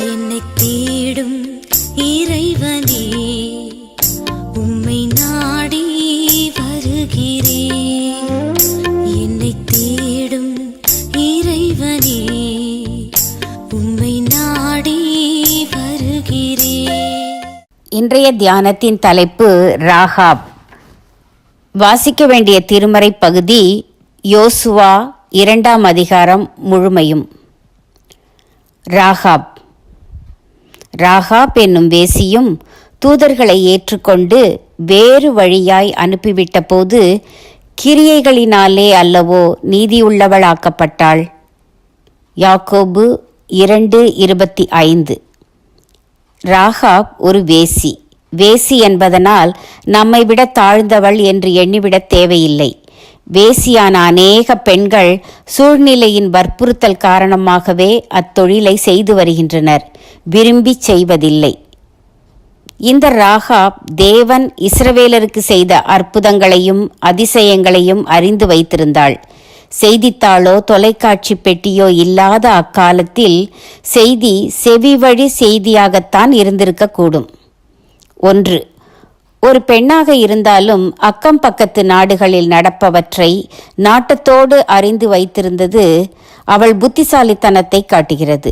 என்னை தேடும் இறைவனே, உம்மை நாடி வருகிறேன். என்னை தேடும் இறைவனே, உம்மை நாடி வருகிறேன். இன்றைய தியானத்தின் தலைப்பு ராகாப். வாசிக்க வேண்டிய திருமறை பகுதி யோசுவா 2ஆம் அதிகாரம் முழுமையும். ராகாப் என்னும் வேசியும் தூதர்களை ஏற்றுக்கொண்டு வேறு வழியாய் அனுப்பிவிட்ட போது கிரியைகளினாலே அல்லவோ நீதியுள்ளவளாக்கப்பட்டாள். யாக்கோபு 2:25. ராகாப் ஒரு வேசி என்பதனால் நம்மை விட தாழ்ந்தவள் என்று எண்ணிவிடத் தேவையில்லை. வேசியான அநேக பெண்கள் சூழ்நிலையின் வற்புறுத்தல் காரணமாகவே அத்தொழிலை செய்து வருகின்றனர், விரும்பி செய்வதில்லை. இந்த ராகாப் தேவன் இஸ்ரவேலருக்கு செய்த அற்புதங்களையும் அதிசயங்களையும் அறிந்து வைத்திருந்தாள். செய்தித்தாளோ தொலைக்காட்சி பெட்டியோ இல்லாத அக்காலத்தில் செய்தி செவிவழி செய்தியாகத்தான் இருந்திருக்கக்கூடும். 1. ஒரு பெண்ணாக இருந்தாலும் அக்கம் பக்கத்து நாடுகளில் நடப்பவற்றை நாட்டத்தோடு அறிந்து வைத்திருந்தது அவள் புத்திசாலித்தனத்தை காட்டுகிறது.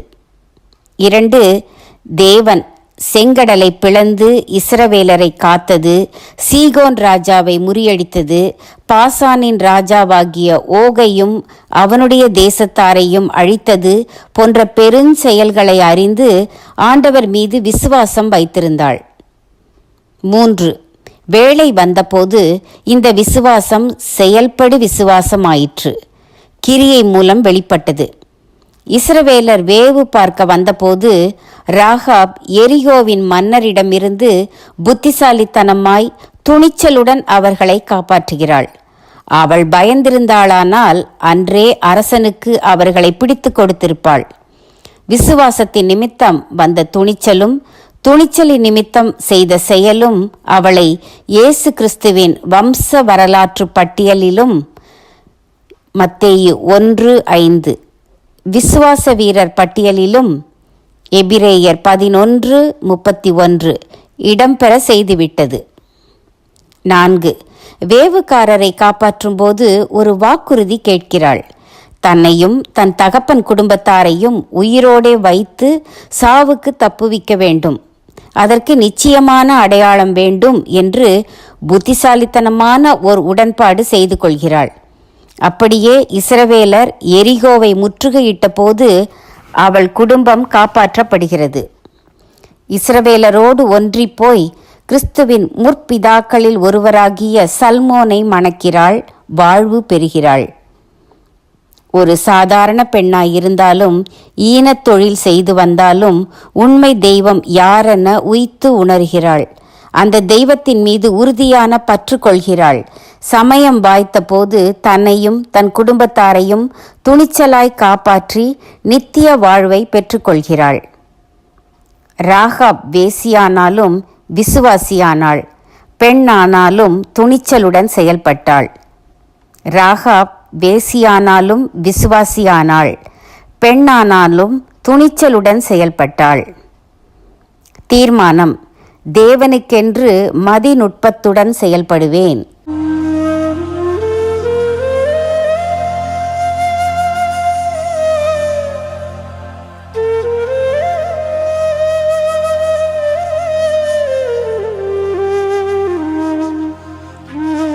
2. தேவன் செங்கடலை பிளந்து இஸ்ரவேலரை காத்தது, சீகோன் ராஜாவை முறியடித்தது, பாசானின் ராஜாவாகிய ஓகையும் அவனுடைய தேசத்தாரையும் அழித்தது போன்ற பெருஞ்செயல்களை அறிந்து ஆண்டவர் மீது விசுவாசம் வைத்திருந்தாள். 3. வேளை வந்தபோது இந்த விசுவாசம் செயல்படு விசுவாசமாயிற்று, கிரியை மூலம் வெளிப்பட்டது. இஸ்ரவேலர் வேவு பார்க்க வந்தபோது ராகாப் எரிகோவின் மன்னரிடமிருந்து புத்திசாலித்தனமாய் துணிச்சலுடன் அவர்களை காப்பாற்றுகிறாள். அவள் பயந்திருந்தாளானால் அன்றே அரசனுக்கு அவர்களை பிடித்து கொடுத்திருப்பாள். விசுவாசத்தின் நிமித்தம் வந்த துணிச்சலின் நிமித்தம் செய்த செயலும் அவளை இயேசு கிறிஸ்துவின் வம்ச வரலாற்று பட்டியலிலும் மத்தேயு 1:5 விசுவாச வீரர் பட்டியலிலும் எபிரேயர் 11:31 இடம்பெற செய்துவிட்டது. 4. வேவுக்காரரை காப்பாற்றும் போது ஒரு வாக்குறுதி கேட்கிறாள். தன்னையும் தன் தகப்பன் குடும்பத்தாரையும் உயிரோடே வைத்து சாவுக்கு தப்புவிக்க வேண்டும், அதற்கு நிச்சயமான அடையாளம் வேண்டும் என்று புத்திசாலித்தனமான ஒரு உடன்பாடு செய்து கொள்கிறாள். அப்படியே இஸ்ரவேலர் எரிகோவை முற்றுகையிட்ட போது அவள் குடும்பம் காப்பாற்றப்படுகிறது. இஸ்ரவேலரோடு ஒன்றி போய் கிறிஸ்துவின் முற்பிதாக்களில் ஒருவராகிய சல்மோனை மணக்கிறாள், வாழ்வு பெறுகிறாள். ஒரு சாதாரண பெண்ணாய் இருந்தாலும் ஈனத் தொழில் செய்து வந்தாலும் உண்மை தெய்வம் யாரென உய்த்து உணர்கிறாள். அந்த தெய்வத்தின் மீது உறுதியான பற்று கொள்கிறாள். சமயம் வாய்த்த போது தன்னையும் தன் குடும்பத்தாரையும் துணிச்சலாய் காப்பாற்றி நித்திய வாழ்வை பெற்றுக்கொள்கிறாள். ராகாப் வேசியானாலும் விசுவாசியானாள், பெண்ணானாலும் துணிச்சலுடன் செயல்பட்டாள். ராகாப் வேசியானாலும் விசுவாசியானாள், பெண்ணானாலும் துணிச்சலுடன் செயல்பட்டாள். தீர்மானம்: தேவனுக்கென்று மதிநுட்பத்துடன் செயல்படுவேன்.